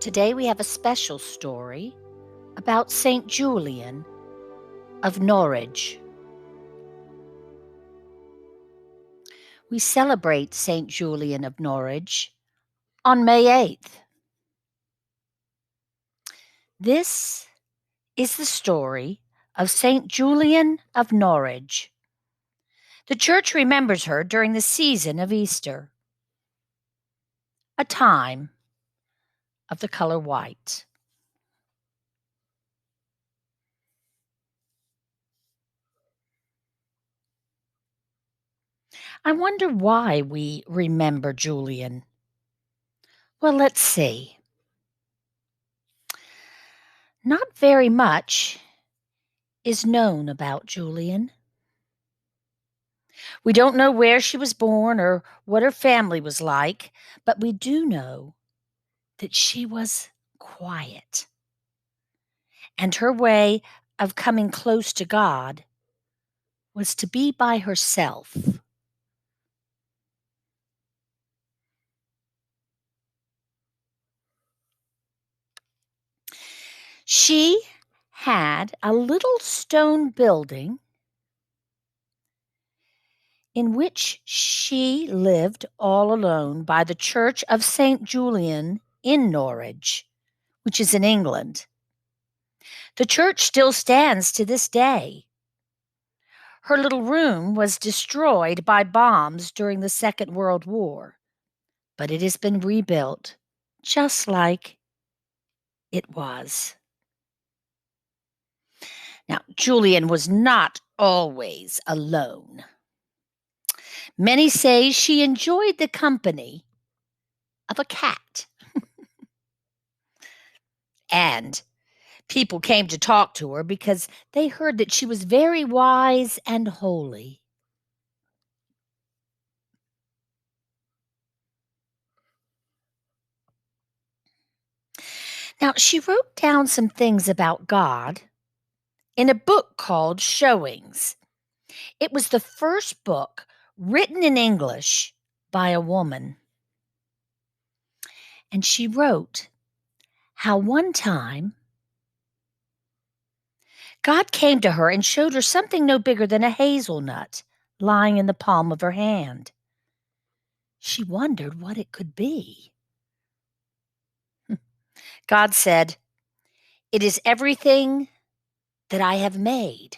Today we have a special story about St. Julian of Norwich. We celebrate St. Julian of Norwich on May 8th. This is the story of St. Julian of Norwich. The church remembers her during the season of Easter, a time of the color white. I wonder why we remember Julian. Well, let's see. Not very much is known about Julian. We don't know where she was born or what her family was like, but we do know that she was quiet. And her way of coming close to God was to be by herself. She had a little stone building in which she lived all alone by the Church of St. Julian in Norwich, which is in England. The church still stands to this day. Her little room was destroyed by bombs during the Second World War, but it has been rebuilt just like it was. Now, Julian was not always alone. Many say she enjoyed the company of a cat. And people came to talk to her because they heard that she was very wise and holy. Now, she wrote down some things about God in a book called Showings. It was the first book written in English by a woman. And she wrote how one time God came to her and showed her something no bigger than a hazelnut lying in the palm of her hand. She wondered what it could be. God said, "It is everything that I have made."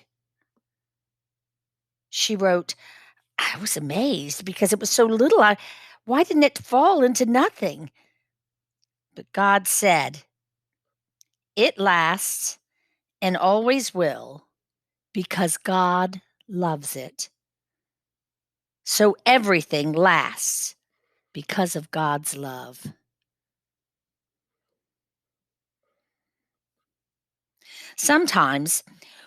She wrote, "I was amazed because it was so little. Why didn't it fall into nothing?" But God said, "It lasts and always will because God loves it." So everything lasts because of God's love. Sometimes,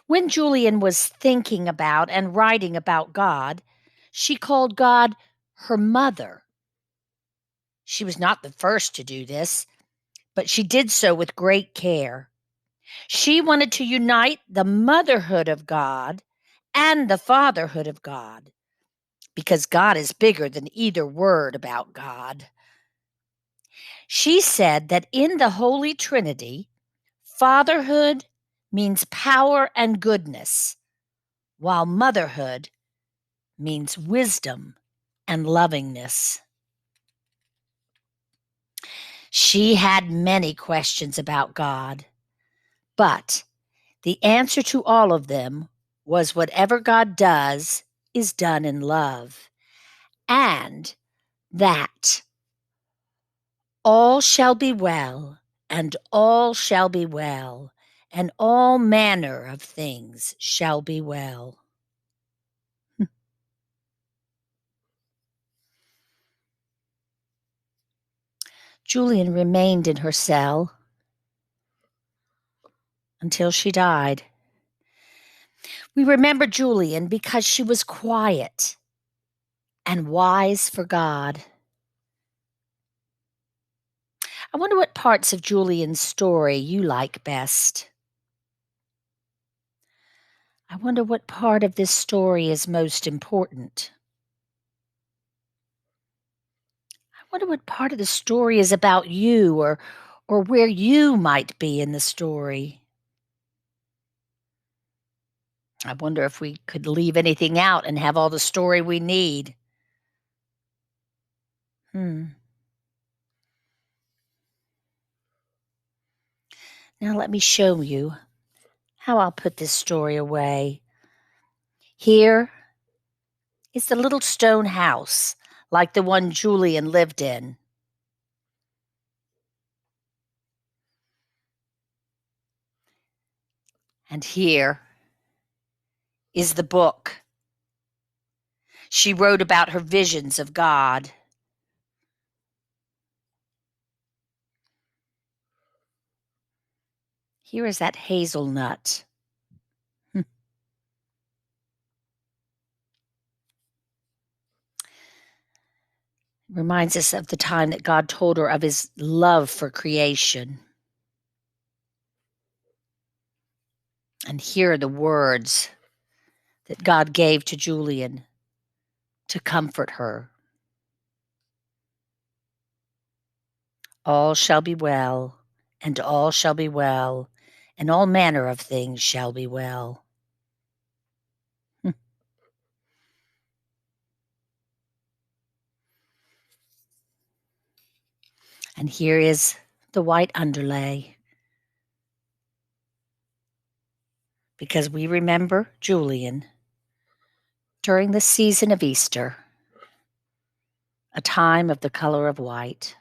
when Julian was thinking about and writing about God, she called God her mother. She was not the first to do this, but she did so with great care. She wanted to unite the motherhood of God and the fatherhood of God, because God is bigger than either word about God. She said that in the Holy Trinity, fatherhood means power and goodness, while motherhood means wisdom and lovingness. She had many questions about God, but the answer to all of them was whatever God does is done in love, and that all shall be well, and all shall be well, and all manner of things shall be well. Julian remained in her cell until she died. We remember Julian because she was quiet and wise for God. I wonder what parts of Julian's story you like best. I wonder what part of this story is most important. I wonder what part of the story is about you or or where you might be in the story. I wonder if we could leave anything out and have all the story we need. Hmm. Now let me show you how I'll put this story away. Here is the little stone house, like the one Julian lived in. And here is the book. She wrote about her visions of God. Here is that hazelnut. Reminds us of the time that God told her of his love for creation. And here are the words that God gave to Julian to comfort her. All shall be well, and all shall be well, and all manner of things shall be well. And here is the white underlay, because we remember Julian during the season of Easter, a time of the color of white.